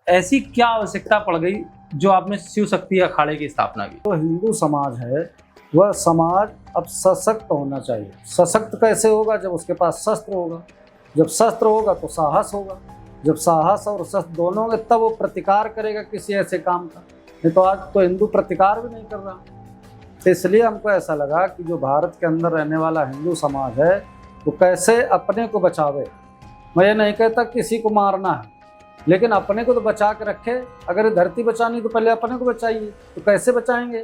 ऐसी क्या आवश्यकता पड़ गई जो आपने शिव शक्ति अखाड़े की स्थापना की? तो हिंदू समाज है वह समाज अब सशक्त होना चाहिए। सशक्त कैसे होगा? जब उसके पास शस्त्र होगा। जब शस्त्र होगा तो साहस होगा। जब साहस और शस्त्र दोनों होंगे तब वो प्रतिकार करेगा किसी ऐसे काम का। नहीं तो आज तो हिंदू प्रतिकार भी नहीं कर रहा। तो इसलिए हमको ऐसा लगा कि जो भारत के अंदर रहने वाला हिंदू समाज है वो कैसे अपने को बचावे। मैं ये नहीं कहता किसी को मारना है, लेकिन अपने को तो बचा के रखे। अगर धरती बचानी तो पहले अपने को बचाइए। तो कैसे बचाएंगे?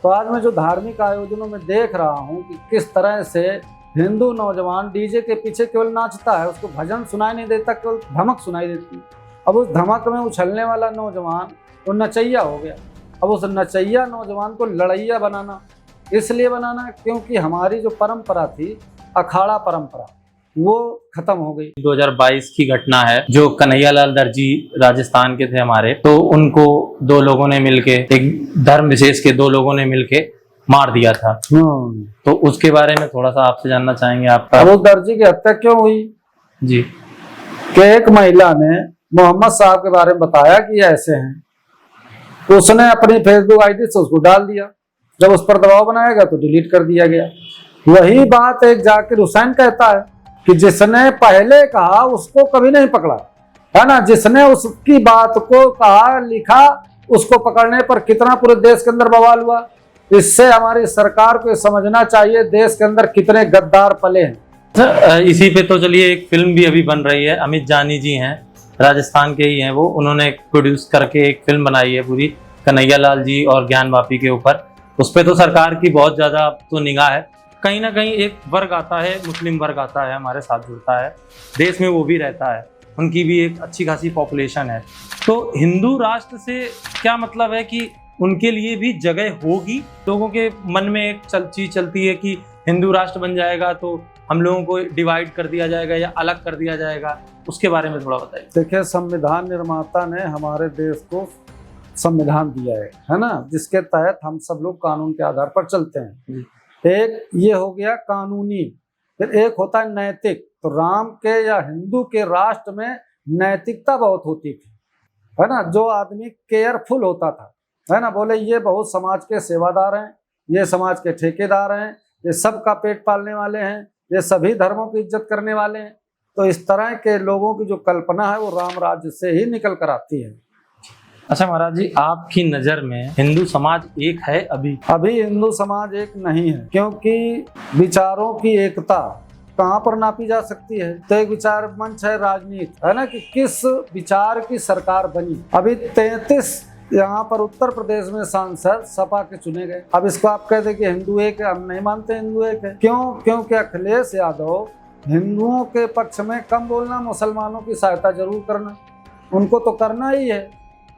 तो आज मैं जो धार्मिक आयोजनों में देख रहा हूँ कि किस तरह से हिंदू नौजवान डीजे के पीछे केवल नाचता है, उसको भजन सुनाई नहीं देता, केवल धमक सुनाई देती। अब उस धमक में उछलने वाला नौजवान वो नचैया हो गया। अब उस नचैया नौजवान को लड़ैया बनाना, इसलिए बनाना क्योंकि हमारी जो परंपरा थी, अखाड़ा परंपरा, वो खत्म हो गई। 2022 की घटना है जो कन्हैयालाल दर्जी राजस्थान के थे हमारे, तो उनको दो लोगों ने मिलके, एक धर्म विशेष के दो लोगों ने मिलके मार दिया था। तो उसके बारे में थोड़ा सा आपसे जानना चाहेंगे आपका। अब उस दर्जी की हत्या क्यों हुई जी? कि एक महिला ने मोहम्मद साहब के बारे में बताया कि ये ऐसे हैं, तो उसने अपनी फेसबुक आईडी से उसको डाल दिया। जब उस पर दबाव बनाया गया तो डिलीट कर दिया गया। वही बात एक जाकिर हुसैन कहता है कि जिसने पहले कहा उसको कभी नहीं पकड़ा, है ना। जिसने उसकी बात को कहा लिखा, उसको पकड़ने पर कितना पूरे देश के अंदर बवाल हुआ। इससे हमारी सरकार को समझना चाहिए देश के अंदर कितने गद्दार पले हैं। इसी पे तो चलिए एक फिल्म भी अभी बन रही है। अमित जानी जी हैं, राजस्थान के ही हैं वो, उन्होंने प्रोड्यूस करके एक फिल्म बनाई है पूरी कन्हैयालाल जी और ज्ञान वापी के ऊपर। उस पर तो सरकार की बहुत ज़्यादा तो निगाह है। कहीं ना कहीं एक वर्ग आता है, मुस्लिम वर्ग आता है, हमारे साथ जुड़ता है, देश में वो भी रहता है, उनकी भी एक अच्छी खासी पॉपुलेशन है। तो हिंदू राष्ट्र से क्या मतलब है कि उनके लिए भी जगह होगी? लोगों के मन में एक चीज चलती है कि हिंदू राष्ट्र बन जाएगा तो हम लोगों को डिवाइड कर दिया जाएगा या अलग कर दिया जाएगा, उसके बारे में थोड़ा बताइए। देखिए, संविधान निर्माता ने हमारे देश को संविधान दिया है ना, जिसके तहत हम सब लोग कानून के आधार पर चलते हैं। एक ये हो गया कानूनी, फिर एक होता है नैतिक। तो राम के या हिंदू के राष्ट्र में नैतिकता बहुत होती थी, है ना। जो आदमी केयरफुल होता था, है ना, बोले ये बहुत समाज के सेवादार हैं, ये समाज के ठेकेदार हैं, ये सबका पेट पालने वाले हैं, ये सभी धर्मों की इज्जत करने वाले हैं। तो इस तरह के लोगों की जो कल्पना है वो राम राज्य से ही निकल कर आती है। अच्छा महाराज जी, आपकी नजर में हिंदू समाज एक है? अभी हिंदू समाज एक नहीं है, क्योंकि विचारों की एकता कहाँ पर नापी जा सकती है? तो एक विचार मंच है राजनीति, है ना, कि किस विचार की सरकार बनी। अभी 33 यहाँ पर उत्तर प्रदेश में सांसद सपा के चुने गए। अब इसको आप कहते कि हिंदू एक है, हम नहीं मानते हिंदू एक है। क्यों? क्योंकि अखिलेश यादव हिंदुओं के पक्ष में कम बोलना, मुसलमानों की सहायता जरूर करना, उनको तो करना ही है।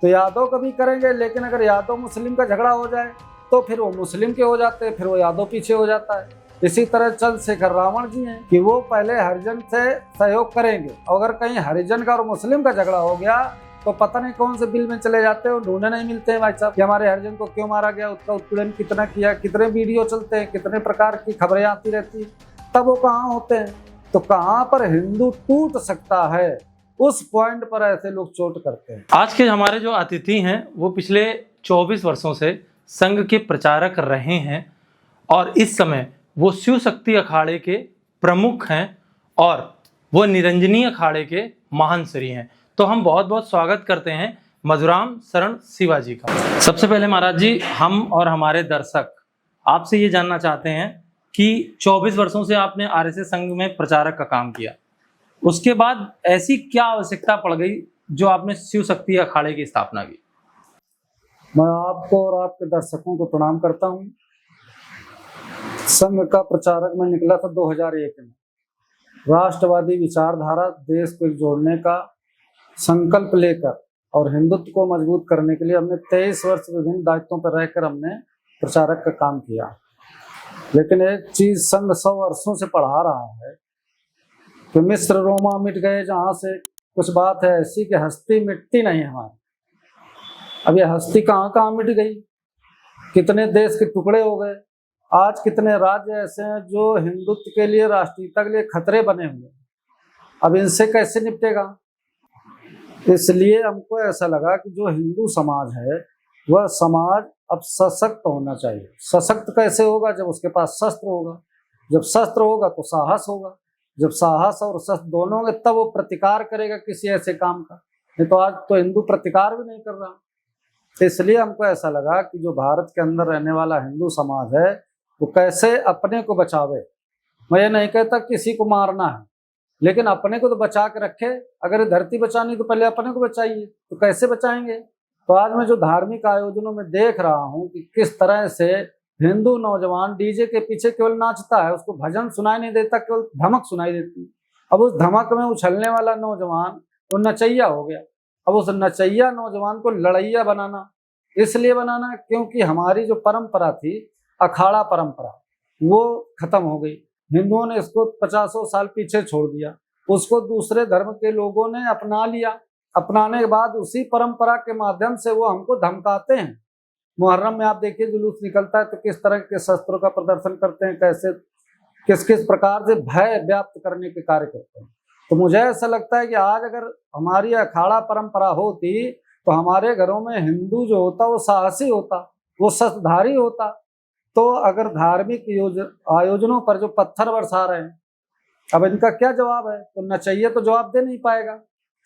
तो यादव कभी करेंगे, लेकिन अगर यादव मुस्लिम का झगड़ा हो जाए तो फिर वो मुस्लिम के हो जाते हैं, फिर वो यादव पीछे हो जाता है। इसी तरह चंद्रशेखर रावण जी हैं कि वो पहले हरिजन से सहयोग करेंगे, अगर कहीं हरिजन का और मुस्लिम का झगड़ा हो गया तो पता नहीं कौन से बिल में चले जाते हैं, ढूंढने नहीं मिलते हैं भाई साहब कि हमारे हरिजन को क्यों मारा गया, उसका उत्पीड़न कितना किया, कितने वीडियो चलते हैं, कितने प्रकार की खबरें आती रहती है, तब वो कहाँ होते हैं। तो कहाँ पर हिंदू टूट सकता है, उस पॉइंट पर ऐसे लोग चोट करते हैं। आज के हमारे जो अतिथि हैं वो पिछले 24 वर्षों से संघ के प्रचारक रहे हैं और इस समय वो शिव शक्ति अखाड़े के प्रमुख हैं और वो निरंजनी अखाड़े के महान श्री हैं। तो हम बहुत बहुत स्वागत करते हैं मधुराम शरण शिवाजी का। सबसे पहले महाराज जी, हम और हमारे दर्शक आपसे ये जानना चाहते हैं कि 24 वर्षों से आपने आरएसएस संघ में प्रचारक का काम किया, उसके बाद ऐसी क्या आवश्यकता पड़ गई जो आपने शिव शक्ति अखाड़े की स्थापना की? मैं आपको और आपके दर्शकों को प्रणाम करता हूं। संघ का प्रचारक मैं निकला था 2001 में। राष्ट्रवादी विचारधारा, देश को जोड़ने का संकल्प लेकर और हिंदुत्व को मजबूत करने के लिए हमने 23 वर्ष विभिन्न दायित्वों पर रहकर हमने प्रचारक का काम किया। लेकिन एक चीज संघ 100 वर्षों से पढ़ा रहा है कि मिस्र रोमा मिट गए, जहां से कुछ बात है ऐसी कि हस्ती मिटती नहीं हमारी। अब ये हस्ती कहाँ कहाँ मिट गई, कितने देश के टुकड़े हो गए। आज कितने राज्य ऐसे हैं जो हिंदुत्व के लिए, राष्ट्रीयता के लिए खतरे बने हुए हैं। अब इनसे कैसे निपटेगा? इसलिए हमको ऐसा लगा कि जो हिंदू समाज है वह समाज अब सशक्त होना चाहिए। सशक्त कैसे होगा? जब उसके पास शस्त्र होगा। जब शस्त्र होगा तो साहस होगा। जब साहस और शस्त्र दोनों होंगे तब वो प्रतिकार करेगा किसी ऐसे काम का। नहीं तो आज तो हिंदू प्रतिकार भी नहीं कर रहा। तो इसलिए हमको ऐसा लगा कि जो भारत के अंदर रहने वाला हिंदू समाज है वो कैसे अपने को बचावे। मैं ये नहीं कहता किसी को मारना है, लेकिन अपने को तो बचा के रखे। अगर धरती बचानी तो पहले अपने को बचाइए। तो कैसे बचाएंगे? तो आज मैं जो धार्मिक आयोजनों में देख रहा हूँ कि किस तरह से हिंदू नौजवान डीजे के पीछे केवल नाचता है, उसको भजन सुनाई नहीं देता, केवल धमक सुनाई देती है। अब उस धमक में उछलने वाला नौजवान वो नचैया हो गया। अब उस नचैया नौजवान को लड़ैया बनाना, इसलिए बनाना क्योंकि हमारी जो परंपरा थी, अखाड़ा परंपरा, वो खत्म हो गई। हिंदुओं ने इसको 50 साल पीछे छोड़ दिया। उसको दूसरे धर्म के लोगों ने अपना लिया। अपनाने के बाद उसी परंपरा के माध्यम से वो हमको धमकाते हैं। मुहर्रम में आप देखिए जुलूस निकलता है तो किस तरह के शस्त्रों का प्रदर्शन करते हैं, कैसे किस किस प्रकार से भय व्याप्त करने के कार्य करते हैं। तो मुझे ऐसा लगता है कि आज अगर हमारी अखाड़ा परंपरा होती तो हमारे घरों में हिंदू जो होता वो साहसी होता, वो शस्त्रधारी होता। तो अगर धार्मिक आयोजनों पर जो पत्थर बरसा रहे हैं, अब इनका क्या जवाब है? तो नचैया तो जवाब दे नहीं पाएगा।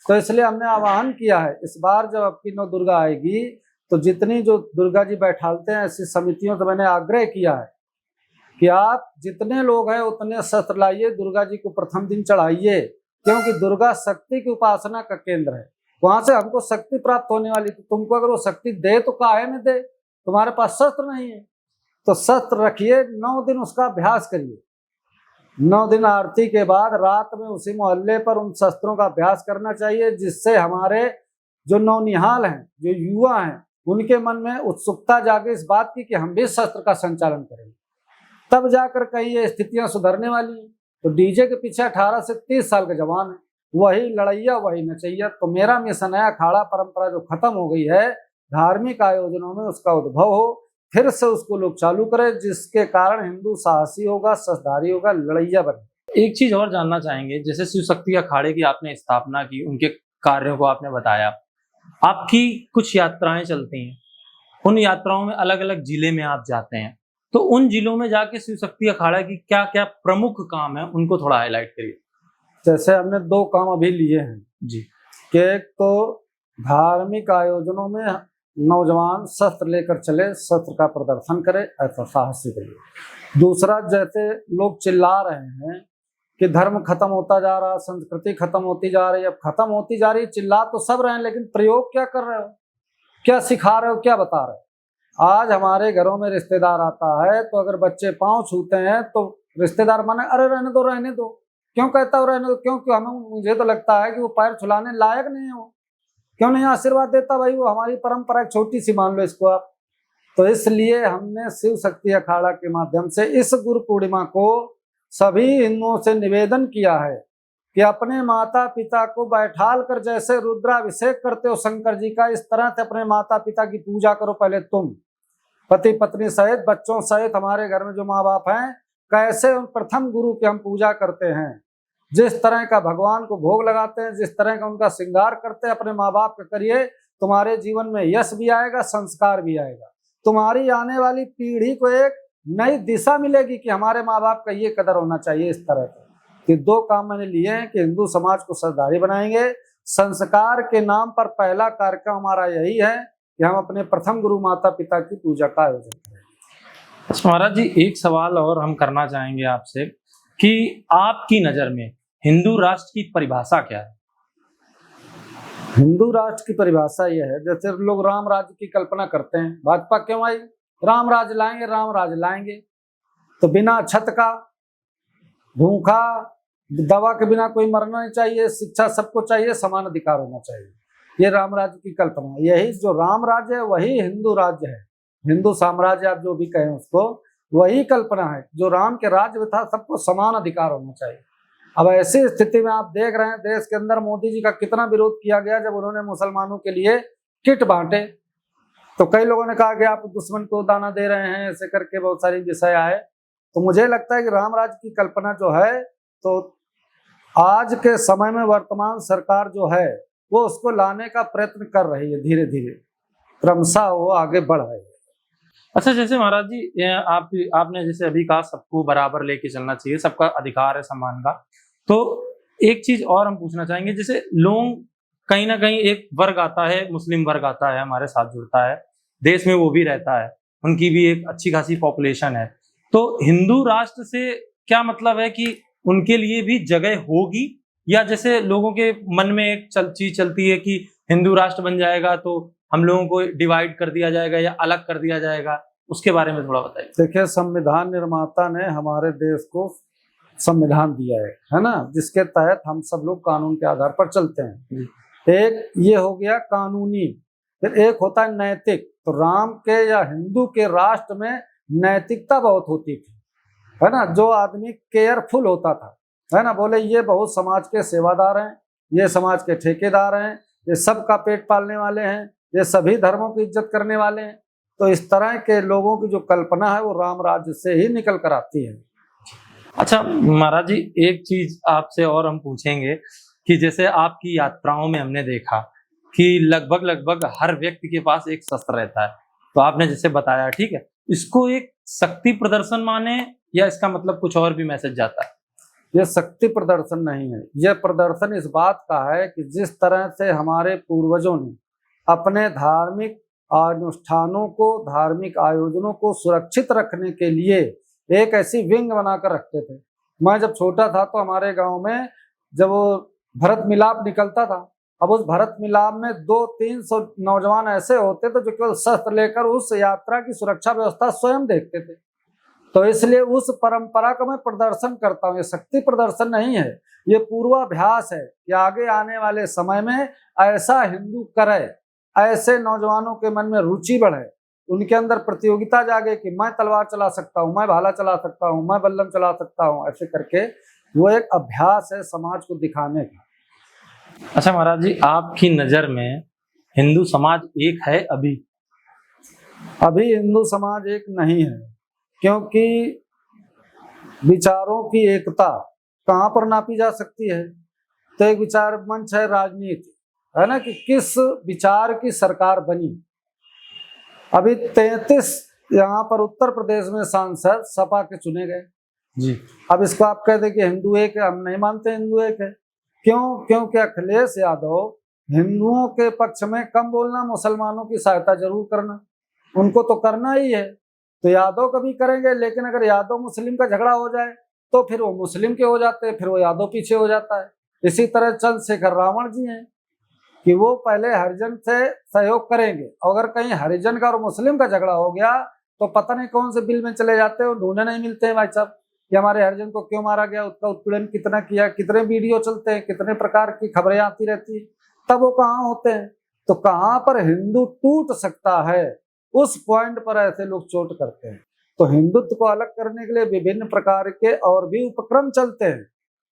तो इसलिए हमने आह्वान किया है, इस बार जब आपकी नौ दुर्गा आएगी तो जितनी जो दुर्गा जी बैठालते हैं ऐसी समितियों से मैंने आग्रह किया है कि आप जितने लोग हैं उतने शस्त्र लाइए, दुर्गा जी को प्रथम दिन चढ़ाइए, क्योंकि दुर्गा शक्ति की उपासना का केंद्र है। वहां से हमको शक्ति प्राप्त होने वाली। तो तुमको अगर वो शक्ति दे तो काहे में दे? तुम्हारे पास शस्त्र नहीं है तो शस्त्र रखिए, 9 दिन उसका अभ्यास करिए। 9 दिन आरती के बाद रात में उसी मोहल्ले पर उन शस्त्रों का अभ्यास करना चाहिए, जिससे हमारे जो नौनिहाल हैं, जो युवा हैं, उनके मन में उत्सुकता जागे इस बात की कि हम भी शस्त्र का संचालन करेंगे। तब जाकर कहीं ये स्थितियां सुधरने वाली हैं। तो डीजे के पीछे 18 से 30 साल के जवान है, वही लड़ैया वही नचैया। तो मेरा मिशन है अखाड़ा परंपरा जो खत्म हो गई है, धार्मिक आयोजनों में उसका उद्भव हो, फिर से उसको लोग चालू करें, जिसके कारण हिंदू साहसी होगा, शस्त्रधारी होगा, लड़ैया बने। एक चीज और जानना चाहेंगे, जैसे शिव शक्ति अखाड़े की आपने स्थापना की, उनके कार्यों को आपने बताया, आपकी कुछ यात्राएं चलती हैं, उन यात्राओं में अलग अलग जिले में आप जाते हैं, तो उन जिलों में जाके शिव शक्ति अखाड़ा की क्या क्या प्रमुख काम है उनको थोड़ा हाईलाइट करिए। जैसे हमने 2 काम अभी लिए हैं जी, कि एक तो धार्मिक आयोजनों में नौजवान शस्त्र लेकर चले, शस्त्र का प्रदर्शन करे, ऐसा साहसी करिए। दूसरा, जैसे लोग चिल्ला रहे हैं कि धर्म खत्म होता जा रहा, संस्कृति खत्म होती जा रही है। अब खत्म होती जा रही, चिल्ला तो सब रहे हैं, लेकिन प्रयोग क्या कर रहे हो? क्या सिखा रहे हो? क्या बता रहे हो? आज हमारे घरों में रिश्तेदार आता है तो अगर बच्चे पांव छूते हैं तो रिश्तेदार माने अरे रहने दो रहने दो। क्यों कहता हूँ रहने दो? क्योंकि हमें मुझे तो लगता है कि वो पैर छुलाने लायक नहीं हो। क्यों नहीं आशीर्वाद देता? भाई वो हमारी परंपरा एक छोटी सी मान लो इसको आप। तो इसलिए हमने शिव शक्ति अखाड़ा के माध्यम से इस गुरु पूर्णिमा को सभी हिंदुओं से निवेदन किया है कि अपने माता पिता को बैठाल कर जैसे रुद्राभिषेक करते हो शंकर जी का, इस तरह से अपने माता पिता की पूजा करो। पहले तुम पति पत्नी सहित बच्चों सहित हमारे घर में जो माँ बाप हैं, कैसे उन प्रथम गुरु की हम पूजा करते हैं, जिस तरह का भगवान को भोग लगाते हैं, जिस तरह का उनका श्रृंगार करते हैं, अपने माँ बाप का करिए। तुम्हारे जीवन में यश भी आएगा, संस्कार भी आएगा। तुम्हारी आने वाली पीढ़ी को एक नई दिशा मिलेगी कि हमारे माँ बाप का ये कदर होना चाहिए। इस तरह के 2 काम मैंने लिए हैं कि हिंदू समाज को शस्त्रधारी बनाएंगे। संस्कार के नाम पर पहला कार्यक्रम हमारा यही है कि हम अपने प्रथम गुरु माता पिता की पूजा का आयोजन करें। अच्छा महाराज जी, एक सवाल और हम करना चाहेंगे आपसे कि आपकी नजर में हिंदू राष्ट्र की परिभाषा क्या है? हिंदू राष्ट्र की परिभाषा यह है, जैसे लोग राम राज्य की कल्पना करते हैं, भाजपा क्यों आई? राम राज्य लाएंगे, राम राज्य लाएंगे। तो बिना छत का, भूखा, दवा के बिना कोई मरना नहीं चाहिए, शिक्षा सबको चाहिए, समान अधिकार होना चाहिए। ये राम राज्य की कल्पना है। यही जो राम राज्य है वही हिंदू राज्य है। हिंदू साम्राज्य आप जो भी कहें उसको, वही कल्पना है। जो राम के राज्य में था, सबको समान अधिकार होना चाहिए। अब ऐसी स्थिति में आप देख रहे हैं देश के अंदर मोदी जी का कितना विरोध किया गया जब उन्होंने मुसलमानों के लिए किट बांटे। तो कई लोगों ने कहा कि आप दुश्मन को दाना दे रहे हैं, ऐसे करके बहुत सारी विषय आए। तो मुझे लगता है कि राम राज्य की कल्पना जो है, तो आज के समय में वर्तमान सरकार जो है वो उसको लाने का प्रयत्न कर रही है, धीरे धीरे क्रमशः वो आगे बढ़ रही है। अच्छा, जैसे महाराज जी आपने जैसे अभी कहा सबको बराबर लेके चलना चाहिए, सबका अधिकार है सम्मान का। तो एक चीज और हम पूछना चाहेंगे, जैसे लोग कहीं ना कहीं एक वर्ग आता है, मुस्लिम वर्ग आता है, हमारे साथ जुड़ता है, देश में वो भी रहता है, उनकी भी एक अच्छी खासी पॉपुलेशन है। तो हिंदू राष्ट्र से क्या मतलब है कि उनके लिए भी जगह होगी, या जैसे लोगों के मन में एक चीज चलती है कि हिंदू राष्ट्र बन जाएगा तो हम लोगों को डिवाइड कर दिया जाएगा या अलग कर दिया जाएगा, उसके बारे में थोड़ा बताइए। देखिए, संविधान निर्माता ने हमारे देश को संविधान दिया है ना, जिसके तहत हम सब लोग कानून के आधार पर चलते हैं। एक ये हो गया कानूनी, फिर एक होता है नैतिक। तो राम के या हिंदू के राष्ट्र में नैतिकता बहुत होती थी, है ना। जो आदमी केयरफुल होता था, है ना, बोले ये बहुत समाज के सेवादार हैं, ये समाज के ठेकेदार हैं, ये सबका पेट पालने वाले हैं, ये सभी धर्मों की इज्जत करने वाले हैं। तो इस तरह के लोगों की जो कल्पना है वो राम राज्य से ही निकल कर आती है। अच्छा महाराज जी, एक चीज आपसे और हम पूछेंगे कि जैसे आपकी यात्राओं में हमने देखा कि लगभग हर व्यक्ति के पास एक शस्त्र रहता है, तो आपने जैसे बताया, ठीक है, इसको एक शक्ति प्रदर्शन माने या इसका मतलब कुछ और भी मैसेज जाता है? ये शक्ति प्रदर्शन नहीं है, यह प्रदर्शन इस बात का है कि जिस तरह से हमारे पूर्वजों ने अपने धार्मिक अनुष्ठानों को, धार्मिक आयोजनों को सुरक्षित रखने के लिए एक ऐसी विंग बनाकर रखते थे। मैं जब छोटा था तो हमारे गांव में जब वो भरत मिलाप निकलता था, अब उस भरत मिलाप में 200-300 नौजवान ऐसे होते थे जो केवल शस्त्र लेकर उस यात्रा की सुरक्षा व्यवस्था स्वयं देखते थे। तो इसलिए उस परंपरा का मैं प्रदर्शन करता हूँ। ये शक्ति प्रदर्शन नहीं है, ये पूर्वाभ्यास है कि आगे आने वाले समय में ऐसा हिंदू करे, ऐसे नौजवानों के मन में रुचि बढ़े, उनके अंदर प्रतियोगिता जागे कि मैं तलवार चला सकता हूँ, मैं भाला चला सकता हूँ, मैं बल्लम चला सकता हूँ। ऐसे करके वो एक अभ्यास है समाज को दिखाने का। अच्छा महाराज जी, आपकी नजर में हिंदू समाज एक है अभी? अभी हिंदू समाज एक नहीं है, क्योंकि विचारों की एकता कहाँ पर नापी जा सकती है? तो एक विचार मंच है राजनीति, है ना, कि किस विचार की सरकार बनी। अभी 33 यहाँ पर उत्तर प्रदेश में सांसद सपा के चुने गए जी। अब इसको आप कह दे कि हिंदू एक है, हम नहीं मानते हिंदू एक है। क्यों? क्योंकि अखिलेश यादव हिंदुओं के पक्ष में कम बोलना, मुसलमानों की सहायता जरूर करना, उनको तो करना ही है। तो यादव कभी करेंगे, लेकिन अगर यादव मुस्लिम का झगड़ा हो जाए तो फिर वो मुस्लिम के हो जाते हैं, फिर वो यादव पीछे हो जाता है। इसी तरह चंद्रशेखर रावण जी हैं कि वो पहले हरिजन से सहयोग करेंगे, अगर कहीं हरिजन का और मुस्लिम का झगड़ा हो गया तो पता नहीं कौन से बिल में चले जाते हैं, ढूंढने नहीं मिलते हैं भाई साहब कि हमारे हरिजन को क्यों मारा गया, उसका उत्पीड़न कितना किया, कितने वीडियो चलते हैं, कितने प्रकार की खबरें आती रहती है, तब वो कहाँ होते हैं। तो कहाँ पर हिंदू टूट सकता है, उस पॉइंट पर ऐसे लोग चोट करते हैं। तो हिंदुत्व को अलग करने के लिए विभिन्न प्रकार के और भी उपक्रम चलते हैं,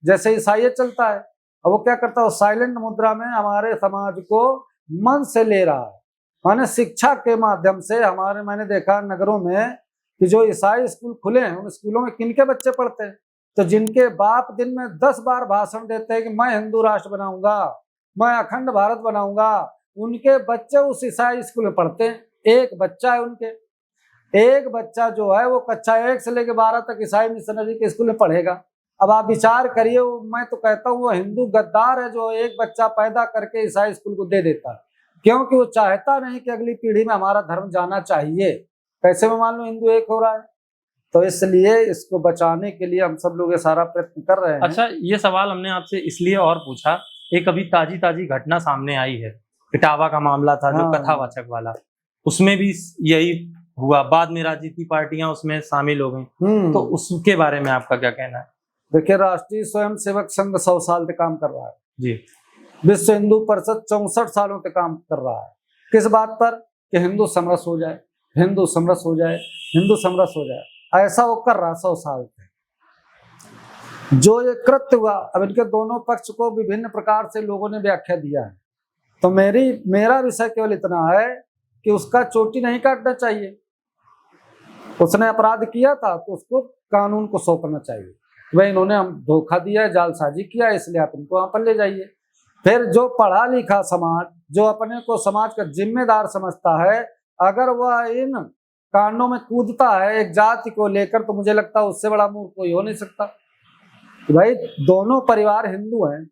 जैसे ईसाईयत चलता है। अब वो क्या करता है, साइलेंट मुद्रा में हमारे समाज को मन से ले रहा है, माने शिक्षा के माध्यम से। हमारे मैंने देखा नगरों में कि जो ईसाई स्कूल खुले हैं, उन स्कूलों में किनके बच्चे पढ़ते हैं? तो जिनके बाप दिन में 10 बार भाषण देते हैं कि मैं हिंदू राष्ट्र बनाऊंगा, मैं अखंड भारत बनाऊंगा, उनके बच्चे उस ईसाई स्कूल में पढ़ते हैं। एक बच्चा है उनके, एक बच्चा जो है वो कक्षा 1 से लेकर 12 तक ईसाई मिशनरी के स्कूल में पढ़ेगा। अब आप विचार करिए, मैं तो कहता हूँ वो हिंदू गद्दार है जो एक बच्चा पैदा करके ईसाई स्कूल को दे देता है, क्योंकि वो चाहता नहीं कि अगली पीढ़ी में हमारा धर्म जाना चाहिए। कैसे में मान लो हिंदू एक हो रहा है, तो इसलिए इसको बचाने के लिए हम सब लोग ये सारा प्रयत्न कर रहे हैं। अच्छा, ये सवाल हमने आपसे इसलिए और पूछा, एक अभी ताजी घटना सामने आई है, इटावा का मामला था, जो कथावाचक वाला, उसमें भी यही हुआ, बाद में राजनीतिक पार्टियां उसमें शामिल हो गई, तो उसके बारे में आपका क्या कहना है? देखिए, राष्ट्रीय स्वयंसेवक संघ 100 साल से काम कर रहा है जी, विश्व हिंदू परिषद 64 सालों से काम कर रहा है। किस बात पर? कि हिंदू समरस हो जाए, हिंदू समरस हो जाए, हिंदू समरस हो जाए, ऐसा वो कर रहा 100 साल से। जो ये कृत्य हुआ, अब इनके दोनों पक्ष को विभिन्न प्रकार से लोगों ने व्याख्या दिया है, तो मेरा विषय केवल इतना है कि उसका चोटी नहीं काटना चाहिए। उसने अपराध किया था तो उसको कानून को सौंपना चाहिए। वह इन्होंने हम धोखा दिया, जालसाजी किया, इसलिए आप इनको वहां पर ले जाइए। फिर जो पढ़ा लिखा समाज, जो अपने को समाज का जिम्मेदार समझता है, अगर वह इन कांडों में कूदता है एक जाति को लेकर, तो मुझे लगता है उससे बड़ा मूर्ख कोई हो नहीं सकता। कि भाई दोनों परिवार हिंदू हैं,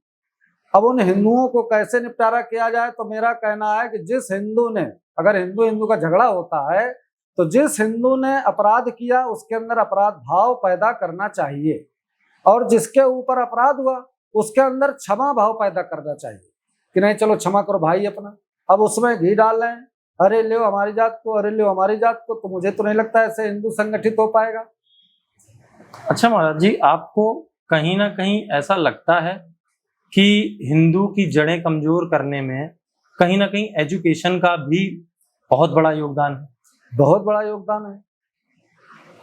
अब उन हिंदुओं को कैसे निपटारा किया जाए। तो मेरा कहना है कि जिस हिंदू ने, अगर हिंदू हिंदू का झगड़ा होता है तो जिस हिंदू ने अपराध किया उसके अंदर अपराध भाव पैदा करना चाहिए, और जिसके ऊपर अपराध हुआ उसके अंदर क्षमा भाव पैदा करना चाहिए कि नहीं चलो क्षमा करो भाई अपना। अब उसमें घी डाल रहे हैं, अरे ले हमारी जात को, अरे ले हमारी जात को, तो मुझे तो नहीं लगता ऐसे हिंदू संगठित हो पाएगा। अच्छा महाराज जी, आपको कहीं ना कहीं ऐसा लगता है कि हिंदू की जड़ें कमजोर करने में कहीं ना कहीं एजुकेशन का भी बहुत बड़ा योगदान है? बहुत बड़ा योगदान है।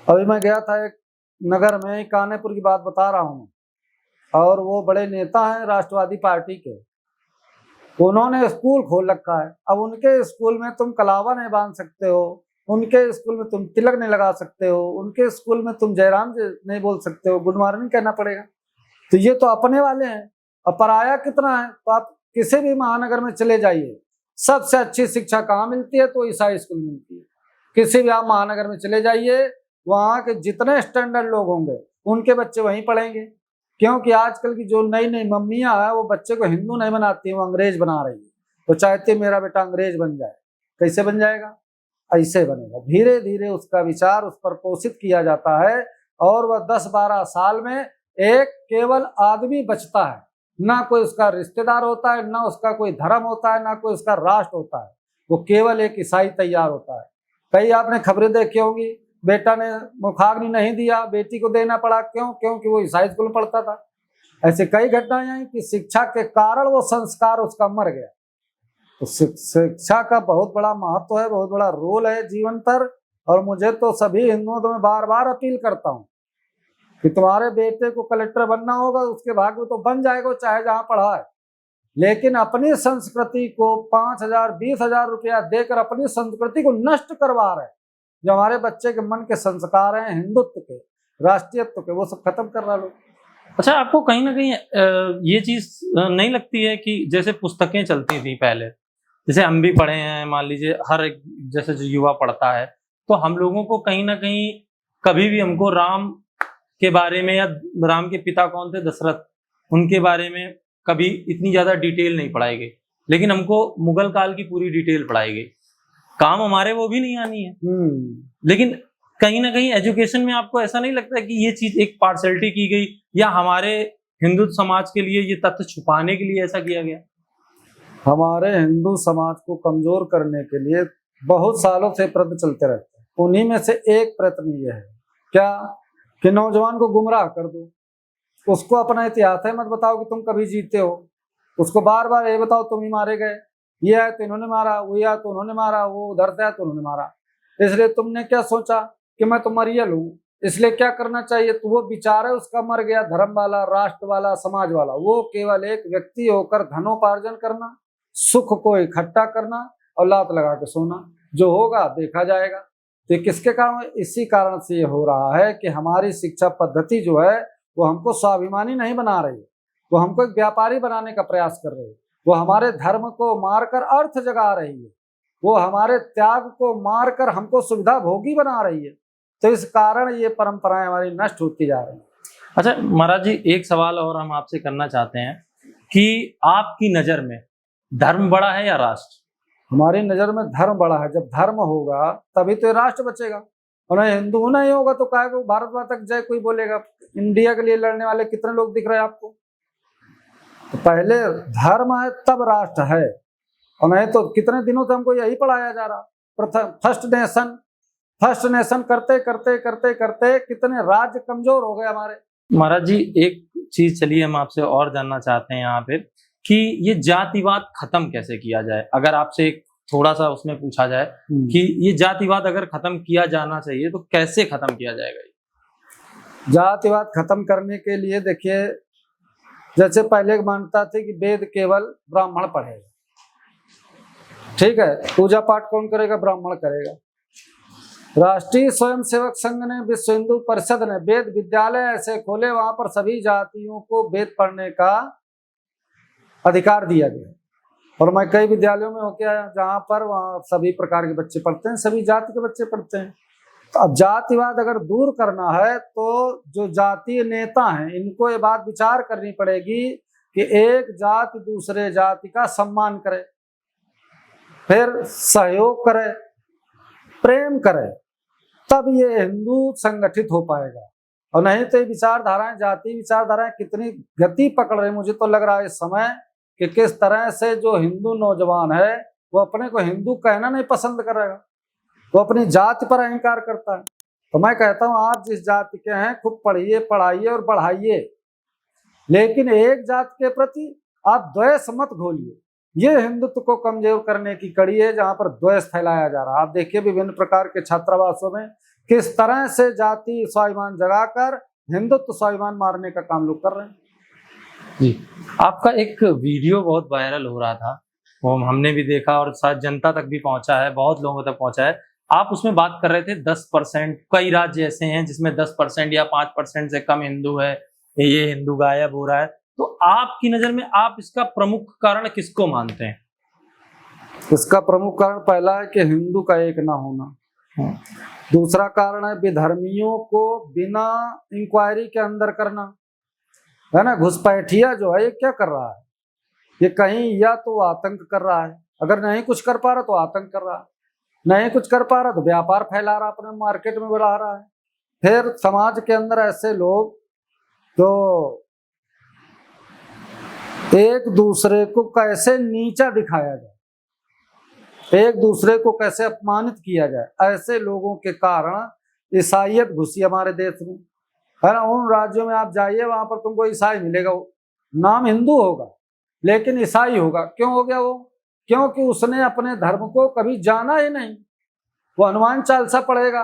अभी मैं गया था एक नगर में, कानेपुर की बात बता रहा हूँ, और वो बड़े नेता हैं राष्ट्रवादी पार्टी के, उन्होंने स्कूल खोल रखा है। अब उनके स्कूल में तुम कलावा नहीं बांध सकते हो, उनके स्कूल में तुम तिलक नहीं लगा सकते हो, उनके स्कूल में तुम जयराम जी नहीं बोल सकते हो, गुड मॉर्निंग कहना पड़ेगा। तो ये तो अपने वाले हैं। अब पराया कितना है? तो आप किसी भी महानगर में चले जाइए, सबसे अच्छी शिक्षा कहाँ मिलती है? तो ईसाई स्कूल मिलती है। किसी भी आप महानगर में चले जाइए, वहाँ के जितने स्टैंडर्ड लोग होंगे उनके बच्चे वहीं पढ़ेंगे, क्योंकि आजकल की जो नई नई मम्मियाँ हैं वो बच्चे को हिंदू नहीं बनाती हैं, वो अंग्रेज बना रही है। वो चाहती है मेरा बेटा अंग्रेज बन जाए। कैसे बन जाएगा? ऐसे बनेगा। धीरे धीरे उसका विचार उस पर पोषित किया जाता है, और वह 10-12 साल में एक केवल आदमी बचता है। ना कोई उसका रिश्तेदार होता है, ना उसका कोई धर्म होता है, ना कोई उसका राष्ट्र होता है, वो केवल एक ईसाई तैयार होता है। कई आपने खबरें देखी होंगी, बेटा ने मुखाग्नि नहीं दिया, बेटी को देना पड़ा। क्यों? क्योंकि वो ईसाई स्कूल में पढ़ता था। ऐसे कई घटनाएं हैं कि शिक्षा के कारण वो संस्कार उसका मर गया। तो शिक्षा का बहुत बड़ा महत्व है, बहुत बड़ा रोल है जीवन पर। और मुझे तो सभी हिंदुओं को मैं बार बार अपील करता हूँ कि तुम्हारे बेटे को कलेक्टर बनना होगा, उसके भाग्य में तो बन जाएगा, चाहे जहां पढ़ा है, लेकिन अपनी संस्कृति को 5,000-20,000 रुपया देकर अपनी संस्कृति को नष्ट करवा रहे हैं। जो हमारे बच्चे के मन के संस्कार हैं हिंदुत्व के, राष्ट्रीयत्व के, वो सब खत्म कर रहा लोग। अच्छा, आपको कहीं ना कहीं ये चीज नहीं लगती है कि जैसे पुस्तकें चलती थी पहले, जैसे हम भी पढ़े हैं, मान लीजिए हर एक जैसे जो युवा पढ़ता है, तो हम लोगों को कहीं ना कहीं कभी भी हमको राम के बारे में, या राम के पिता कौन थे, दशरथ, उनके बारे में कभी इतनी ज्यादा डिटेल नहीं पढ़ाई गई, लेकिन हमको मुगल काल की पूरी डिटेल पढ़ाई गई। काम हमारे वो भी नहीं आनी है, लेकिन कहीं ना कहीं एजुकेशन में आपको ऐसा नहीं लगता कि ये चीज एक पार्शलिटी की गई, या हमारे हिंदू समाज के लिए ये तथ्य छुपाने के लिए ऐसा किया गया? हमारे हिंदू समाज को कमजोर करने के लिए बहुत सालों से प्रयत्न चलते रहते हैं। उन्हीं में से एक प्रयत्न ये है क्या कि नौजवान को गुमराह कर दो, उसको अपना इतिहास है मत बताओ कि तुम कभी जीते हो, उसको बार बार ये बताओ तुम ही मारे गए, ये आया तो इन्होंने मारा, वो आया तो उन्होंने मारा, वो उधर से आया तो उन्होंने मारा, इसलिए तुमने क्या सोचा कि मैं तो मरियल हूँ, इसलिए क्या करना चाहिए? तो वो विचार है उसका मर गया, धर्म वाला, राष्ट्र वाला, समाज वाला। वो केवल एक व्यक्ति होकर धनोपार्जन करना, सुख को इकट्ठा करना और लात लगा के सोना, जो होगा देखा जाएगा। तो ये किसके कारण? इसी कारण से ये हो रहा है कि हमारी शिक्षा पद्धति जो है वो हमको स्वाभिमानी नहीं बना रही है, वो हमको एक व्यापारी बनाने का प्रयास कर रही है, वो हमारे धर्म को मारकर अर्थ जगा रही है, वो हमारे त्याग को मारकर हमको सुविधा भोगी बना रही है। तो इस कारण ये परंपराएं हमारी नष्ट होती जा रही हैं। अच्छा महाराज जी, एक सवाल और हम आपसे करना चाहते हैं कि आपकी नजर में धर्म बड़ा है या राष्ट्र? हमारी नजर में धर्म बड़ा है। जब धर्म होगा तभी तो राष्ट्र बचेगा, और हिंदू नहीं होगा तो क्या को भारत माता की जय कोई बोलेगा? इंडिया के लिए लड़ने वाले कितने लोग दिख रहे हैं आपको? तो पहले धर्म है तब राष्ट्र है, और नहीं तो कितने दिनों से हमको यही पढ़ाया जा रहा। प्रथम फर्स्ट नेशन करते करते करते करते कितने राज्य कमजोर हो गए हमारे। महाराज जी, एक चीज चलिए हम आपसे और जानना चाहते हैं यहाँ पे कि ये जातिवाद खत्म कैसे किया जाए। अगर आपसे एक थोड़ा सा उसमें पूछा जाए कि ये जातिवाद अगर खत्म किया जाना चाहिए तो कैसे खत्म किया जाएगा? जातिवाद खत्म करने के लिए देखिए, जैसे पहले मानता थी कि वेद केवल ब्राह्मण पढ़ेगा, ठीक है, पूजा पाठ कौन करेगा? ब्राह्मण करेगा। राष्ट्रीय स्वयंसेवक संघ ने, विश्व हिंदू परिषद ने वेद विद्यालय ऐसे खोले, वहां पर सभी जातियों को वेद पढ़ने का अधिकार दिया गया। और मैं कई विद्यालयों में होके आया जहाँ पर वहाँ सभी प्रकार के बच्चे पढ़ते हैं, सभी जाति के बच्चे पढ़ते हैं। तो अब जातिवाद अगर दूर करना है तो जो जातीय नेता हैं इनको ये बात विचार करनी पड़ेगी कि एक जाति दूसरे जाति का सम्मान करे, फिर सहयोग करे, प्रेम करे, तब ये हिंदू संगठित हो पाएगा। और नहीं तो ये विचारधाराएं, जाति विचारधाराएं कितनी गति पकड़ रही, मुझे तो लग रहा है इस समय कि किस तरह से जो हिंदू नौजवान है वो अपने को हिंदू कहना नहीं पसंद करेगा, वो अपनी जाति पर अहंकार करता है। तो मैं कहता हूं आप जिस जाति के हैं खूब पढ़िए, पढ़ाइए और बढ़ाइए, लेकिन एक जाति के प्रति आप द्वेष मत घोलिए। ये हिंदुत्व को कमजोर करने की कड़ी है जहां पर द्वेष फैलाया जा रहा है। आप देखिए विभिन्न प्रकार के छात्रावासों में किस तरह से जाति स्वाभिमान जगाकर हिंदुत्व स्वाभिमान मारने का काम लोग कर रहे हैं। जी, आपका एक वीडियो बहुत वायरल हो रहा था, वो हमने भी देखा और शायद जनता तक भी पहुंचा है, बहुत लोगों तक पहुंचा है। आप उसमें बात कर रहे थे 10%, कई राज्य ऐसे हैं जिसमें 10% या 5% से कम हिंदू है, ये हिंदू गायब हो रहा है। तो आपकी नजर में आप इसका प्रमुख कारण किसको मानते हैं? इसका प्रमुख कारण पहला है कि हिंदू का एक ना होना। दूसरा कारण है विधर्मियों को बिना इंक्वायरी के अंदर करना, है ना। घुसपैठिया जो है ये क्या कर रहा है, ये कहीं या तो आतंक कर रहा है, अगर नहीं कुछ कर पा रहा तो आतंक कर रहा है, नहीं कुछ कर पा रहा तो व्यापार फैला रहा, अपने मार्केट में बढ़ा रहा है। फिर समाज के अंदर ऐसे लोग तो एक दूसरे को कैसे नीचा दिखाया जाए, एक दूसरे को कैसे अपमानित किया जाए, ऐसे लोगों के कारण ईसाइयत घुसी हमारे देश में, है ना। उन राज्यों में आप जाइए वहां पर तुमको ईसाई मिलेगा, नाम हिंदू होगा लेकिन ईसाई होगा। क्यों हो गया वो? क्योंकि उसने अपने धर्म को कभी जाना ही नहीं। वो हनुमान चालीसा पढ़ेगा,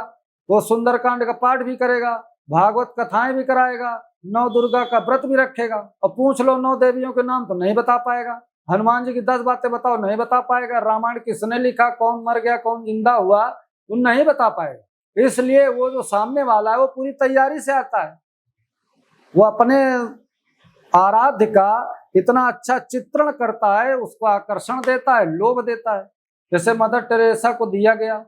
वो सुंदरकांड का पाठ भी करेगा, भागवत कथाएं भी कराएगा, नौ दुर्गा का व्रत भी रखेगा, और पूछ लो 9 देवियों के नाम तो नहीं बता पाएगा, हनुमान जी की 10 बातें बताओ नहीं बता पाएगा, रामायण किसने लिखा, कौन मर गया, कौन जिंदा हुआ, वो नहीं बता पाएगा। इसलिए वो जो सामने वाला है वो पूरी तैयारी से आता है, वो अपने आराध्य का इतना अच्छा चित्रण करता है, उसको आकर्षण देता है, लोभ देता है। जैसे मदर टेरेसा को दिया गया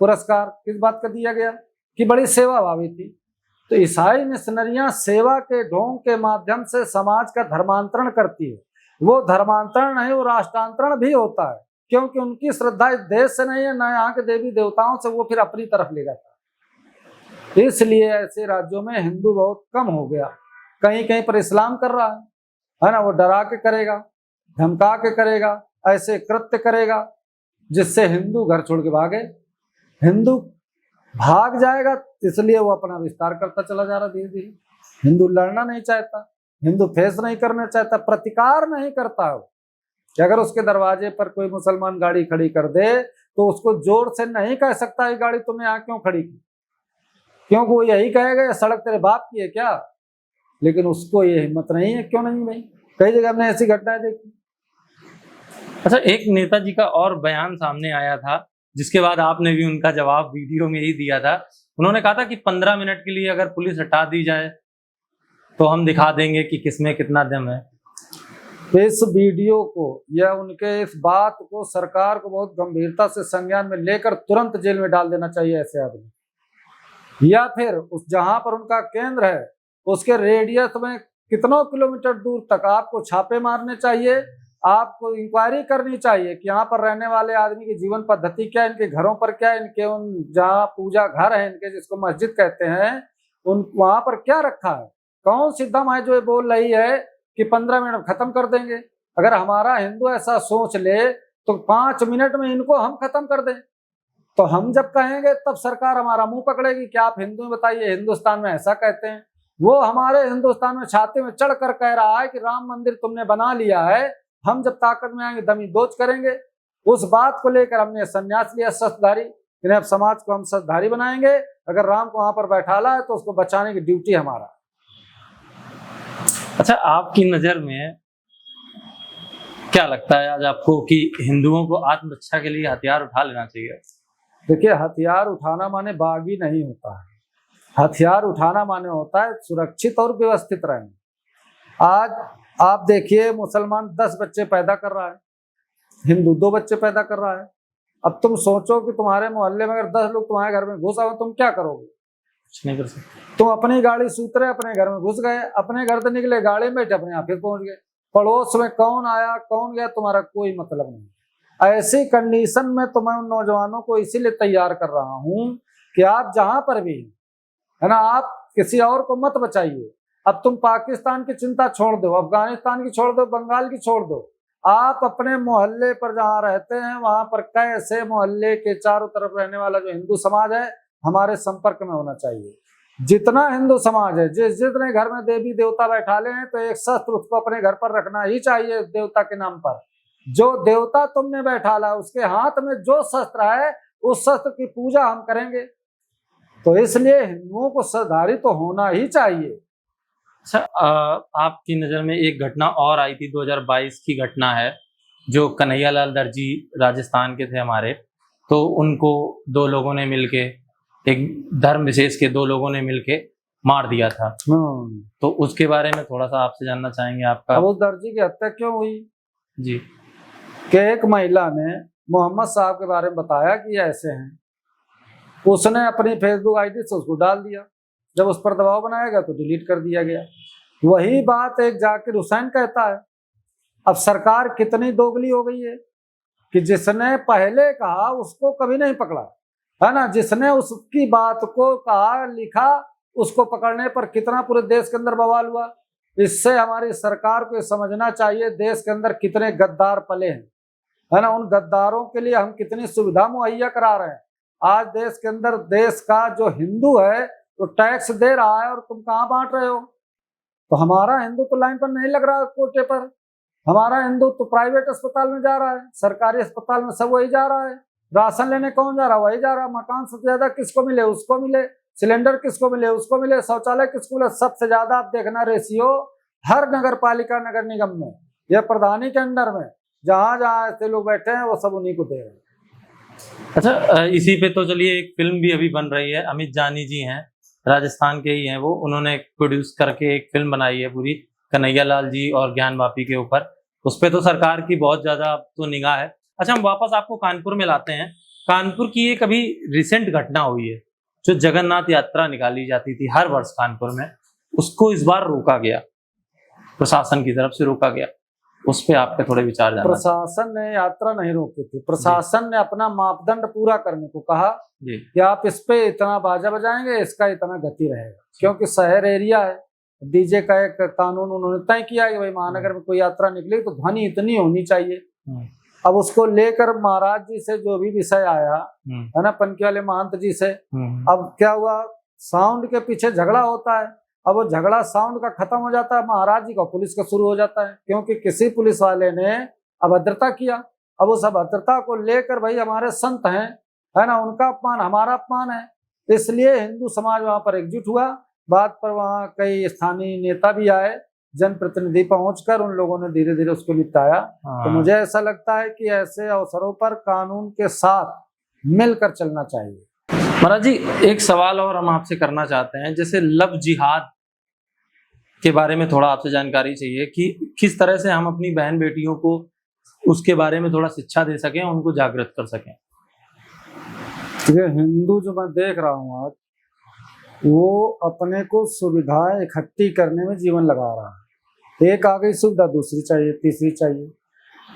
पुरस्कार, किस बात का दिया गया कि बड़ी सेवा भावी थी। तो ईसाई मिशनरियां सेवा के ढोंग के माध्यम से समाज का धर्मांतरण करती है। वो धर्मांतरण नहीं, वो राष्ट्रांतरण भी होता है, क्योंकि उनकी श्रद्धा इस देश से नहीं है, न यहाँ के देवी देवताओं से, वो फिर अपनी तरफ ले जाता है। इसलिए ऐसे राज्यों में हिंदू बहुत कम हो गया। कहीं कहीं पर इस्लाम कर रहा है ना, वो डरा के करेगा, धमका के करेगा, ऐसे कृत्य करेगा जिससे हिंदू घर छोड़ के भागे। हिंदू भाग जाएगा, इसलिए वो अपना विस्तार करता चला जा रहा धीरे धीरे। हिंदू लड़ना नहीं चाहता, हिंदू फेस नहीं करना चाहता, प्रतिकार नहीं करता है कि अगर उसके दरवाजे पर कोई मुसलमान गाड़ी खड़ी कर दे तो उसको जोर से नहीं कह सकता ये गाड़ी तुमने यहाँ क्यों खड़ी की, क्योंकि वो यही कहेगा ये सड़क तेरे बाप की है क्या। लेकिन उसको ये हिम्मत नहीं है। क्यों नहीं भाई, कई जगह हमने ऐसी घटनाएं देखी। अच्छा, एक नेताजी का और बयान सामने आया था जिसके बाद आपने भी उनका जवाब वीडियो में ही दिया था। उन्होंने कहा था कि 15 मिनट के लिए अगर पुलिस हटा दी जाए तो हम दिखा देंगे कि किसमें कितना दम है। इस वीडियो को या उनके इस बात को सरकार को बहुत गंभीरता से संज्ञान में लेकर तुरंत जेल में डाल देना चाहिए ऐसे आदमी, या फिर उस जहां पर उनका केंद्र है उसके रेडियस में कितनों किलोमीटर दूर तक आपको छापे मारने चाहिए, आपको इंक्वायरी करनी चाहिए कि यहाँ पर रहने वाले आदमी की जीवन पद्धति क्या है, इनके घरों पर क्या है, इनके उन जहाँ पूजा घर है इनके, जिसको मस्जिद कहते हैं, उन वहां पर क्या रखा है, कौन सी दम है जो ये बोल रही है कि 15 मिनट खत्म कर देंगे। अगर हमारा हिंदू ऐसा सोच ले तो 5 मिनट में इनको हम खत्म कर दें, तो हम जब कहेंगे तब सरकार हमारा मुंह पकड़ेगी कि आप हिंदू बताइए, हिंदुस्तान में ऐसा कहते हैं। वो हमारे हिंदुस्तान में छाती में चढ़ कर कह रहा है कि राम मंदिर तुमने बना लिया है, हम जब ताकत में आएंगे दमी दोच करेंगे। उस बात को लेकर हमने संन्यास लिया शस्त्रधारी, इन्हें अब समाज को हम शस्त्रधारी बनाएंगे। अगर राम को वहां पर बैठाला है तो उसको बचाने की ड्यूटी हमारा। अच्छा, आपकी नजर में क्या लगता है आज आपको कि हिंदुओं को आत्मरक्षा के लिए हथियार उठा लेना चाहिए? देखिए, हथियार उठाना माने बागी नहीं होता है, हथियार उठाना माने होता है सुरक्षित और व्यवस्थित रहना। आज आप देखिए मुसलमान 10 बच्चे पैदा कर रहा है, हिंदू 2 बच्चे पैदा कर रहा है। अब तुम सोचो कि तुम्हारे मोहल्ले में अगर 10 लोग तुम्हारे घर में घुस आए, तुम क्या करोगे? कुछ नहीं कर सकते। तुम अपनी गाड़ी सूतरे अपने घर में घुस गए, अपने घर से निकले, गाड़ी में बैठे अपने ऑफिस पहुंच गए, पड़ोस में कौन आया कौन गया तुम्हारा कोई मतलब नहीं। ऐसी कंडीशन में तो मैं उन नौजवानों को इसीलिए तैयार कर रहा हूं कि आप जहां पर भी है ना, आप किसी और को मत बचाइए। अब तुम पाकिस्तान की चिंता छोड़ दो, अफगानिस्तान की छोड़ दो, बंगाल की छोड़ दो, आप अपने मोहल्ले पर जहाँ रहते हैं वहां पर कैसे मोहल्ले के चारों तरफ रहने वाला जो हिंदू समाज है हमारे संपर्क में होना चाहिए। जितना हिंदू समाज है, जितने घर में देवी देवता बैठा ले हैं, तो एक शस्त्र उसको अपने घर पर रखना ही चाहिए देवता के नाम पर। जो देवता तुमने बैठा ला उसके हाथ में जो शस्त्र है उस शस्त्र की पूजा हम करेंगे। तो इसलिए हिंदुओं को श्रद्धालु तो होना ही चाहिए। अच्छा, आपकी नज़र में एक घटना और आई थी, 2022 की घटना है, जो कन्हैयालाल दर्जी राजस्थान के थे हमारे, तो उनको 2 लोगों ने मिलके, एक धर्म विशेष के 2 लोगों ने मिलके मार दिया था। तो उसके बारे में थोड़ा सा आपसे जानना चाहेंगे आपका। अब उस दर्जी की हत्या क्यों हुई जी? कि एक महिला ने मोहम्मद साहब के बारे में बताया कि ये ऐसे हैं, उसने अपनी फेसबुक आईडी से उसको डाल दिया, जब उस पर दबाव बनाया गया तो डिलीट कर दिया गया। वही बात एक जाकिर हुसैन कहता है। अब सरकार कितनी दोगली हो गई है कि जिसने पहले कहा उसको कभी नहीं पकड़ा, है ना, जिसने उसकी बात को कहा लिखा उसको पकड़ने पर कितना पूरे देश के अंदर बवाल हुआ। इससे हमारी सरकार को समझना चाहिए देश के अंदर कितने गद्दार पले हैं, है ना, उन गद्दारों के लिए हम कितनी सुविधा मुहैया करा रहे हैं। आज देश के अंदर देश का जो हिंदू है तो टैक्स दे रहा है और तुम कहाँ बांट रहे हो? तो हमारा हिंदू तो लाइन पर नहीं लग रहा कोटे पर, हमारा हिंदू तो प्राइवेट अस्पताल में जा रहा है, सरकारी अस्पताल में सब वही जा रहा है। राशन लेने कौन जा रहा है? वही जा रहा है। मकान सबसे ज्यादा किसको मिले? उसको मिले। सिलेंडर किसको मिले? उसको मिले। शौचालय किसको मिले? सबसे ज्यादा आप देखना रेशियो हर नगर पालिका नगर निगम में या प्रधानी के अंडर में जहां जहां ऐसे लोग बैठे हैं वो सब उन्हीं को दे रहे हैं। अच्छा, इसी पे तो चलिए एक फिल्म भी अभी बन रही है, अमित जानी जी हैं, राजस्थान के ही हैं वो, उन्होंने प्रोड्यूस करके एक फिल्म बनाई है पूरी कन्हैयालाल जी और ज्ञान वापी के ऊपर। उस पर तो सरकार की बहुत ज्यादा तो निगाह है। अच्छा, हम वापस आपको कानपुर में लाते हैं। कानपुर की एक अभी रिसेंट घटना हुई है, जो जगन्नाथ यात्रा निकाली जाती थी हर वर्ष कानपुर में, उसको इस बार रोका गया, प्रशासन की तरफ से रोका गया। उस पे आपके थोड़े विचार जानना। प्रशासन ने यात्रा नहीं रोकी थी, प्रशासन ने अपना मापदंड पूरा करने को कहा जी कि आप इस पे इतना बाजा बजाएंगे, इसका इतना गति रहेगा, क्योंकि शहर एरिया है। डीजे का एक कानून उन्होंने तय किया कि भाई महानगर में कोई यात्रा निकले तो ध्वनि इतनी होनी चाहिए। अब उसको लेकर महाराज जी से जो भी विषय आया है ना, पनकी वाले महंत जी से, अब क्या हुआ, साउंड के पीछे झगड़ा होता है। अब वो झगड़ा साउंड का खत्म हो जाता है, महाराज जी का पुलिस का शुरू हो जाता है, क्योंकि किसी पुलिस वाले ने अभद्रता किया। अब उस अभद्रता को लेकर भाई हमारे संत हैं, है ना, उनका अपमान हमारा अपमान है, इसलिए हिंदू समाज वहां पर एकजुट हुआ। बात पर वहां कई स्थानीय नेता भी आए, जनप्रतिनिधि पहुंचकर उन लोगों ने धीरे धीरे उसको निपटाया। तो मुझे ऐसा लगता है कि ऐसे अवसरों पर कानून के साथ मिलकर चलना चाहिए। महाराज जी, एक सवाल और हम आपसे करना चाहते हैं, जैसे लव जिहाद के बारे में थोड़ा आपसे जानकारी चाहिए कि किस तरह से हम अपनी बहन बेटियों को उसके बारे में थोड़ा शिक्षा दे सकें, उनको जागृत कर सकें। ये हिंदू जो मैं देख रहा हूँ आज, वो अपने को सुविधाएं इकट्ठी करने में जीवन लगा रहा है। एक आ गई सुविधा, दूसरी चाहिए, तीसरी चाहिए।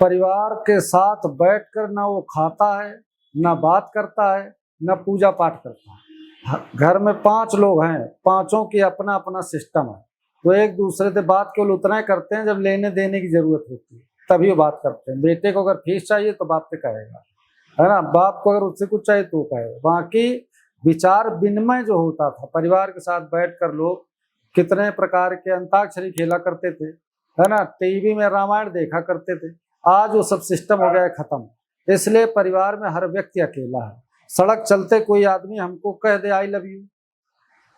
परिवार के साथ बैठकर ना वो खाता है, ना बात करता है, ना पूजा पाठ करता है। घर में 5 लोग हैं, 5 की अपना अपना सिस्टम है, वो एक दूसरे से बात केवल उतना ही करते हैं जब लेने देने की जरूरत होती है, तभी वो बात करते हैं। बेटे को अगर फीस चाहिए तो बाप से कहेगा, है ना, बाप को अगर उससे कुछ चाहिए तो कहेगा। बाकी विचार विनिमय जो होता था, परिवार के साथ बैठकर लोग कितने प्रकार के अंताक्षरी खेला करते थे, है ना, टीवी में रामायण देखा करते थे। आज वो सब सिस्टम हो गया है खत्म। इसलिए परिवार में हर व्यक्ति अकेला है। सड़क चलते कोई आदमी हमको कह दे आई लव यू,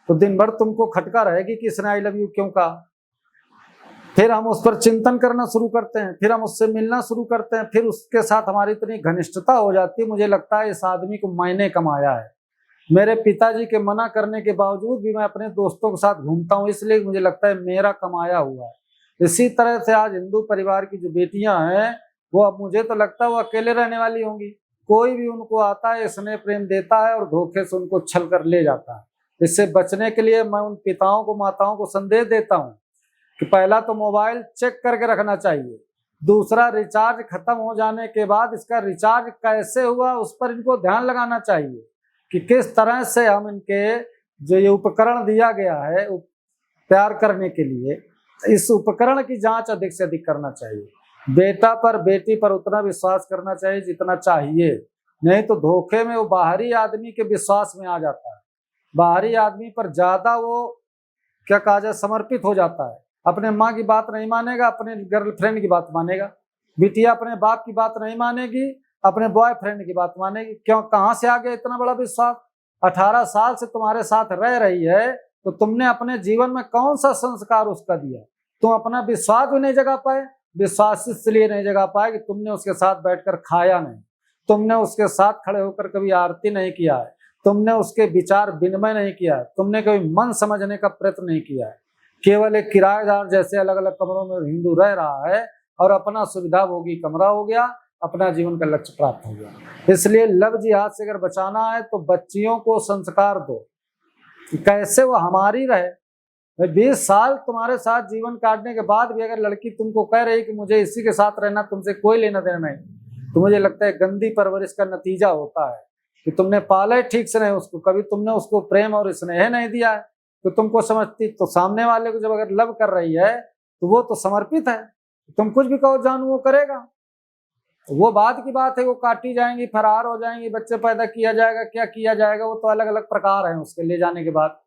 तो दिन भर तुमको खटका रहेगी कि इसने आई लव यू क्यों कहा। फिर हम उस पर चिंतन करना शुरू करते हैं, फिर हम उससे मिलना शुरू करते हैं, फिर उसके साथ हमारी इतनी घनिष्ठता हो जाती है, मुझे लगता है इस आदमी को मैंने कमाया है। मेरे पिताजी के मना करने के बावजूद भी मैं अपने दोस्तों के साथ घूमता हूँ, इसलिए मुझे लगता है मेरा कमाया हुआ है। इसी तरह से आज हिंदू परिवार की जो बेटियां हैं वो अब मुझे तो लगता है वो अकेले रहने वाली होंगी। कोई भी उनको आता है, स्नेह प्रेम देता है और धोखे से उनको छल कर ले जाता है। इससे बचने के लिए मैं उन पिताओं को, माताओं को संदेश देता हूँ कि पहला तो मोबाइल चेक करके रखना चाहिए, दूसरा रिचार्ज खत्म हो जाने के बाद इसका रिचार्ज कैसे हुआ उस पर इनको ध्यान लगाना चाहिए कि किस तरह से हम इनके जो ये उपकरण दिया गया है प्यार करने के लिए, इस उपकरण की जांच अधिक से अधिक करना चाहिए। बेटा पर बेटी पर उतना विश्वास करना चाहिए जितना चाहिए, नहीं तो धोखे में वो बाहरी आदमी के विश्वास में आ जाता है, बाहरी आदमी पर ज्यादा वो क्या कहा जाए समर्पित हो जाता है। अपने माँ की बात नहीं मानेगा, अपने गर्लफ्रेंड की बात मानेगा। बिटिया अपने बाप की बात नहीं मानेगी, अपने बॉयफ्रेंड की बात मानेगी। क्यों, कहाँ से आ गया इतना बड़ा विश्वास? 18 साल से तुम्हारे साथ रह रही है तो तुमने अपने जीवन में कौन सा संस्कार उसका दिया? तुम अपना विश्वास भी नहीं जगा पाए। विश्वास इसलिए नहीं जगा पाए कि तुमने उसके साथ बैठकर खाया नहीं, तुमने उसके साथ खड़े होकर कभी आरती नहीं किया है, तुमने उसके विचार विनिमय नहीं किया है, तुमने कभी मन समझने का प्रयत्न नहीं किया है। केवल एक किराएदार जैसे अलग अलग कमरों में हिंदू रह रहा है और अपना सुविधाभोगी कमरा हो गया, अपना जीवन का लक्ष्य प्राप्त हो गया। इसलिए लव जिहाद से अगर बचाना है तो बच्चियों को संस्कार दो कि कैसे वो हमारी रहे। 20 साल तुम्हारे साथ जीवन काटने के बाद भी अगर लड़की तुमको कह रही कि मुझे इसी के साथ रहना, तुमसे कोई लेना देना नहीं, तो मुझे लगता है गंदी परवरिश का नतीजा होता है कि तुमने पाला ठीक से नहीं उसको, कभी तुमने उसको प्रेम और स्नेह नहीं दिया है तो तुमको समझती। तो सामने वाले को जब अगर लव कर रही है तो वो तो समर्पित है, तुम कुछ भी कहो जानू वो करेगा। वो बाद की बात है, वो काटी जाएंगी, फरार हो जाएंगी, बच्चे पैदा किया जाएगा, क्या किया जाएगा, वो तो अलग अलग प्रकार हैं उसके ले जाने के बाद।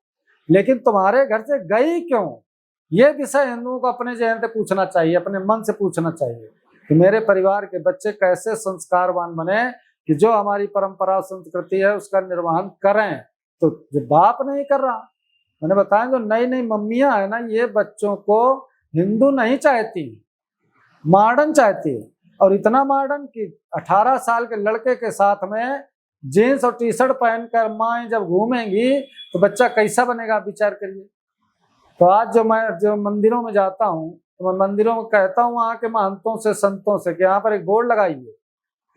लेकिन तुम्हारे घर से गई क्यों, ये विषय हिंदुओं को अपने जहन से पूछना चाहिए, अपने मन से पूछना चाहिए कि मेरे परिवार के बच्चे कैसे संस्कारवान बने कि जो हमारी परंपरा संस्कृति है उसका निर्वहन करें। तो जो बाप नहीं कर रहा, मैंने बताया जो नई नई मम्मियां है ना, ये बच्चों को हिंदू नहीं चाहती, मॉडर्न चाहती है। और इतना मॉडर्न कि 18 साल के लड़के के साथ में जीन्स और टी शर्ट पहनकर माँ जब घूमेंगी तो बच्चा कैसा बनेगा, विचार करिए। तो आज जो मंदिरों में जाता हूँ तो मैं मंदिरों में कहता हूँ वहाँ के महंतों से, संतों से कि यहाँ पर एक बोर्ड लगाइए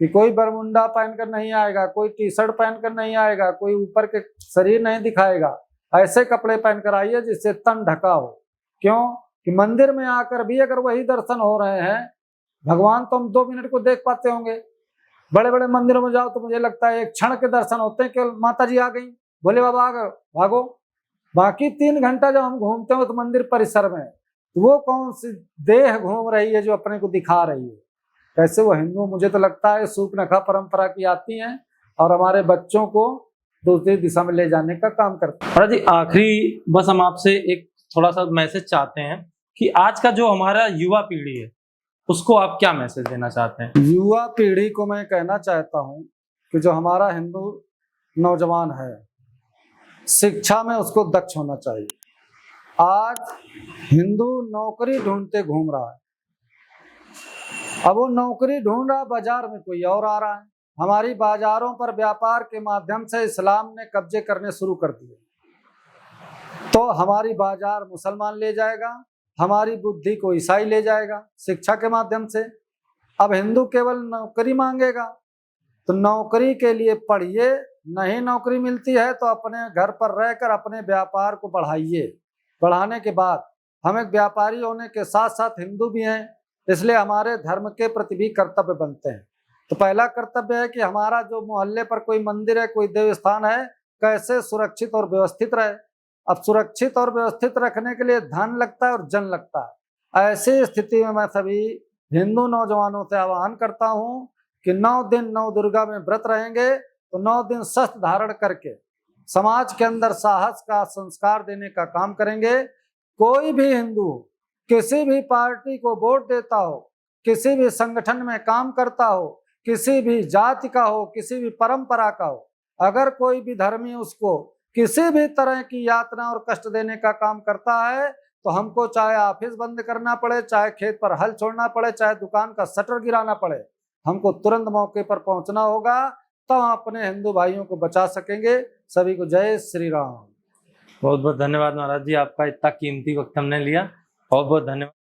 कि कोई बरमुंडा पहनकर नहीं आएगा, कोई टी शर्ट पहनकर नहीं आएगा, कोई ऊपर के शरीर नहीं दिखाएगा, ऐसे कपड़े पहनकर आइए जिससे तन ढका हो। क्यों कि मंदिर में आकर भी अगर वही दर्शन हो रहे हैं, भगवान तो हम 2 मिनट को देख पाते होंगे। बड़े बड़े मंदिरों में जाओ तो मुझे लगता है एक क्षण के दर्शन होते हैं, केवल माता जी आ गई, भोले बाबा आ गए, भागो। बाकी 3 घंटा जब हम घूमते हो तो मंदिर परिसर में, तो वो कौन सी देह घूम रही है जो अपने को दिखा रही है? कैसे वो हिंदू, मुझे तो लगता है सूपनखा परंपरा की आती हैं और हमारे बच्चों को दूसरी दिशा में ले जाने का काम करते हैं। महाराज जी, आखिरी बस हम आपसे एक थोड़ा सा मैसेज चाहते हैं कि आज का जो हमारा युवा पीढ़ी है उसको आप क्या मैसेज देना चाहते हैं? युवा पीढ़ी को मैं कहना चाहता हूँ कि जो हमारा हिंदू नौजवान है, शिक्षा में उसको दक्ष होना चाहिए। आज हिंदू नौकरी ढूंढते घूम रहा है, अब वो नौकरी ढूंढ रहा, बाजार में कोई और आ रहा है। हमारी बाजारों पर व्यापार के माध्यम से इस्लाम ने कब्जे करने शुरू कर दिए, तो हमारी बाजार मुसलमान ले जाएगा, हमारी बुद्धि को ईसाई ले जाएगा शिक्षा के माध्यम से। अब हिंदू केवल नौकरी मांगेगा, तो नौकरी के लिए पढ़िए, नहीं नौकरी मिलती है तो अपने घर पर रहकर अपने व्यापार को बढ़ाइए। बढ़ाने के बाद हम एक व्यापारी होने के साथ साथ हिंदू भी हैं, इसलिए हमारे धर्म के प्रति भी कर्तव्य बनते हैं। तो पहला कर्तव्य है कि हमारा जो मोहल्ले पर कोई मंदिर है, कोई देव स्थान है, कैसे सुरक्षित और व्यवस्थित रहे। अब सुरक्षित और व्यवस्थित रखने के लिए धन लगता है और जन लगता है। ऐसी स्थिति में मैं सभी हिंदू नौजवानों से आह्वान करता हूँ कि 9 दिन 9 दुर्गा में व्रत रहेंगे, तो 9 दिन शस्त्र धारण करके समाज के अंदर साहस का संस्कार देने का काम करेंगे। कोई भी हिंदू किसी भी पार्टी को वोट देता हो, किसी भी संगठन में काम करता हो, किसी भी जाति का हो, किसी भी परंपरा का हो, अगर कोई भी धर्मी उसको किसी भी तरह की यातना और कष्ट देने का काम करता है, तो हमको चाहे ऑफिस बंद करना पड़े, चाहे खेत पर हल छोड़ना पड़े, चाहे दुकान का शटर गिराना पड़े, हमको तुरंत मौके पर पहुंचना होगा, तब हम अपने हिंदू भाइयों को बचा सकेंगे। सभी को जय श्री राम। बहुत बहुत धन्यवाद महाराज जी, आपका इतना कीमती वक्त हमने लिया। बहुत बहुत धन्यवाद।